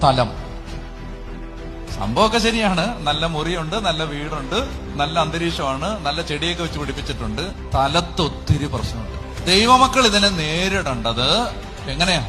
സ്ഥലം. സംഭവമൊക്കെ ശരിയാണ്, നല്ല മുറിയുണ്ട്, നല്ല വീടുണ്ട്, നല്ല അന്തരീക്ഷമാണ്, നല്ല ചെടിയൊക്കെ വെച്ച് പിടിപ്പിച്ചിട്ടുണ്ട്. സ്ഥലത്ത് ഒത്തിരി പ്രശ്നമുണ്ട്. ദൈവമക്കൾ ഇതിനെ നേരിടേണ്ടത് എങ്ങനെയാ?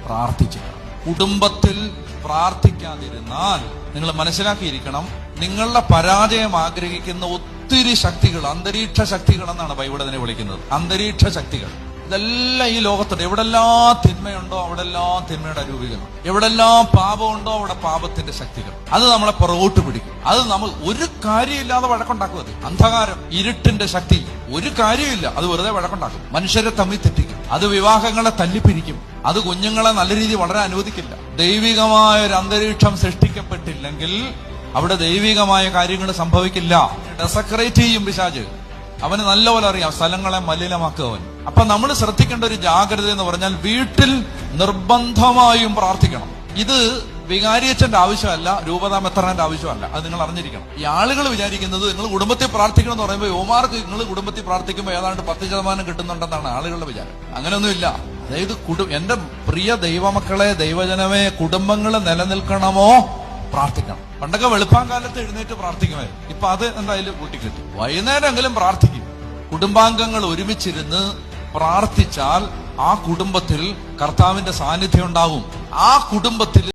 പ്രാർത്ഥിച്ചു. കുടുംബത്തിൽ പ്രാർത്ഥിക്കാതിരുന്നാൽ നിങ്ങൾ മനസ്സിലാക്കിയിരിക്കണം, നിങ്ങളുടെ പരാജയം ആഗ്രഹിക്കുന്ന ഒത്തിരി ശക്തികൾ, അന്തരീക്ഷ ശക്തികൾ എന്നാണ് ബൈബിൾ അതിനെ വിളിക്കുന്നത്. അന്തരീക്ഷ ശക്തികൾ ഇതെല്ലാം ഈ ലോകത്തുണ്ട്. എവിടെല്ലാം തിന്മയുണ്ടോ അവിടെല്ലാം തിന്മയുടെ രൂപീകരണം, എവിടെല്ലാം പാപമുണ്ടോ അവിടെ പാപത്തിന്റെ ശക്തികൾ. അത് നമ്മളെ പുറകോട്ട് പിടിക്കും. അത് നമ്മൾ ഒരു കാര്യമില്ലാതെ വഴക്കുണ്ടാക്കും. അത് അന്ധകാരം, ഇരുട്ടിന്റെ ശക്തി, ഒരു കാര്യമില്ല, അത് വെറുതെ വഴക്കുണ്ടാക്കും. മനുഷ്യരെ തമ്മിൽ തെറ്റിക്കും. അത് വിവാഹങ്ങളെ തല്ലിപ്പിരിക്കും. അത് കുഞ്ഞുങ്ങളെ നല്ല രീതിയിൽ വളരാൻ അനുവദിക്കില്ല. ദൈവികമായ ഒരു അന്തരീക്ഷം സൃഷ്ടിക്കപ്പെട്ടില്ലെങ്കിൽ അവിടെ ദൈവികമായ കാര്യങ്ങൾ സംഭവിക്കില്ല. ഡെസക്രേറ്റ് ചെയ്യും പിശാച്. അവന് നല്ലപോലെ അറിയാം സ്ഥലങ്ങളെ മലിനമാക്കുക അവൻ. അപ്പൊ നമ്മൾ ശ്രദ്ധിക്കേണ്ട ഒരു ജാഗ്രത എന്ന് പറഞ്ഞാൽ വീട്ടിൽ നിർബന്ധമായും പ്രാർത്ഥിക്കണം. ഇത് വികാരിയച്ഛന്റെ ആവശ്യമല്ല, രൂപതാമെത്രാന്റെ ആവശ്യമല്ല. അത് നിങ്ങൾ അറിഞ്ഞിരിക്കണം. ഈ ആളുകൾ വിചാരിക്കുന്നത് നിങ്ങൾ കുടുംബത്തിൽ പ്രാർത്ഥിക്കണം എന്ന് പറയുമ്പോൾ യുവമാർക്ക് നിങ്ങൾ കുടുംബത്തിൽ പ്രാർത്ഥിക്കുമ്പോൾ ഏതാണ്ട് 10% കിട്ടുന്നുണ്ടെന്നാണ് ആളുകളുടെ വിചാരം. അങ്ങനെയൊന്നുമില്ല. അതായത് എന്റെ പ്രിയ ദൈവമക്കളെ, ദൈവജനമേ, കുടുംബങ്ങൾ നിലനിൽക്കണമോ പ്രാർത്ഥിക്കണം. പണ്ടൊക്കെ വെളുപ്പാങ്കാലത്ത് എഴുന്നേറ്റ് പ്രാർത്ഥിക്കുമായിരുന്നു. ഇപ്പൊ അത് എന്തായാലും കൂട്ടിക്കെട്ടി. വൈകുന്നേരമെങ്കിലും പ്രാർത്ഥിക്കും. കുടുംബാംഗങ്ങൾ ഒരുമിച്ചിരുന്ന് പ്രാർത്ഥിച്ചാൽ ആ കുടുംബത്തിൽ കർത്താവിന്റെ സാന്നിധ്യം ഉണ്ടാവും. ആ കുടുംബത്തിൽ